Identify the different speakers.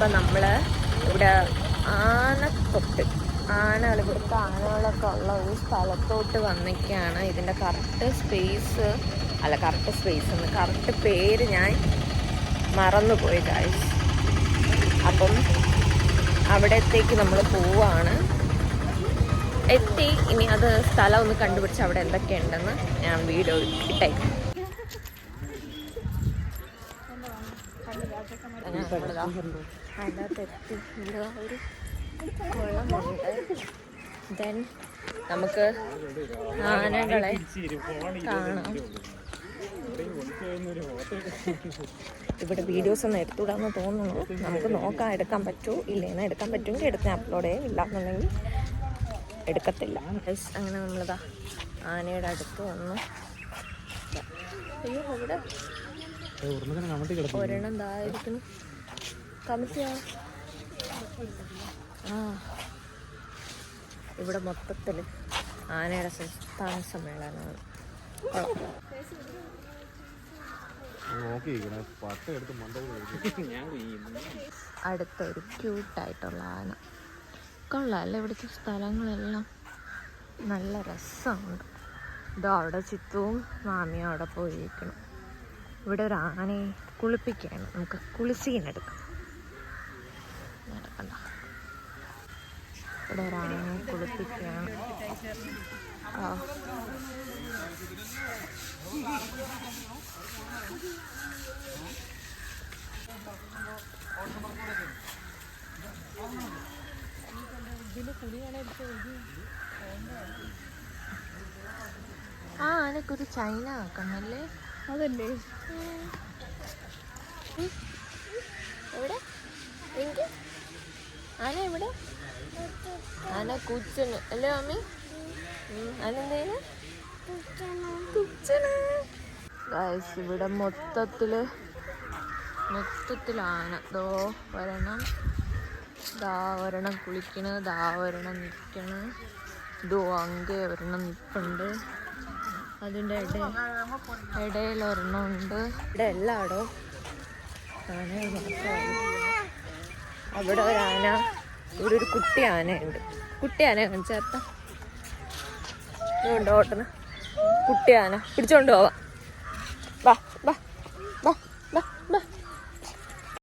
Speaker 1: അപ്പം നമ്മൾ ഇവിടെ ആനകൾ ഇവിടുത്തെ ആനകളൊക്കെ ഉള്ള ഒരു സ്ഥലത്തോട്ട് വന്നിക്കാണ്. ഇതിൻ്റെ കറക്റ്റ് പേര് ഞാൻ മറന്നുപോയി ഗൈസ്. അപ്പം അവിടത്തേക്ക് നമ്മൾ പോവാണ്. എത്തി. ഇനി അത് സ്ഥലം ഒന്ന് കണ്ടുപിടിച്ച് അവിടെ എന്തൊക്കെയുണ്ടെന്ന് ഞാൻ വീഡിയോ ഇട്ടേക്കാം. അതിനകത്തെത്തി. ഇവിടെ ഒരു കുളമുണ്ട്. ദെൻ നമുക്ക് ആനകളെ കാണാം. ഇവിടെ വീഡിയോസ് ഒന്നും എടുത്തുവിടാന്ന് തോന്നുന്നു. നമുക്ക് നോക്കാം എടുക്കാൻ പറ്റുമോ ഇല്ലേന്ന്. എടുക്കാൻ പറ്റുമെങ്കിൽ എടുത്ത് അപ്ലോഡ് ചെയ്യും, ഇല്ലാന്നുണ്ടെങ്കിൽ എടുക്കത്തില്ല. അങ്ങനെ നമ്മളിതാ ആനയുടെ അടുത്ത് വന്നു. അയ്യോ അവിടെ ഒരെണ്ണം എന്തായിരിക്കുന്നു കമിസിയാ. ഇവിടെ മൊത്തത്തിൽ ആനയുടെ സംസ്ഥാന സമ്മേളനമാണ്. അടുത്തൊരു ക്യൂട്ടായിട്ടുള്ള ആന. കൊള്ളാമല്ലേ ഇവിടുത്തെ സ്ഥലങ്ങളെല്ലാം നല്ല രസമുണ്ട്. ഇതോ അവിടെ ചിത്തുവും മാമിയും അവിടെ പോയിരിക്കണം. ഇവിടെ ഒരു ആനയെ കുളിപ്പിക്കുകയാണ്. നമുക്ക് കുളിസീനെടുക്കാം. നടക്കണ്ട. ഇവിടെ ഒരു ആനയെ കുളിപ്പിക്കുകയാണ്. ആനക്കൊരു ചൈന ആക്കണല്ലേ. അതല്ലേ എവിടെ ആന? എവിടെ ആന? കുച്ചന് അല്ലേ മമ്മി? അതെന്തേന് ഗൈസ്? ഇവിടെ മൊത്തത്തിലാണ്. ദോ ഒരെണ്ണം, ദാ ഒരെണ്ണം കുളിക്കണ്, ദാ ഒരെണ്ണം നിൽക്കണ്, ദോ അങ്ങേ ഒരെണ്ണം നിൽപ്പുണ്ട്, അതിൻ്റെ ഇടയിൽ ഒരെണ്ണം ഉണ്ട്. ഇവിടെ എല്ലായിടവും ആനകൾ മാത്രമാണ്. അവിടെ ഒരാന, ഇവിടെ ഒരു കുട്ടി ആനയുണ്ട്. കുട്ടി ആന കാണിച്ചേർത്ത ഇതുകൊണ്ട് ഓട്ടന്. കുട്ടി ആന പിടിച്ചോണ്ട് പോവാം. വാ വാ വാ വാ വാ.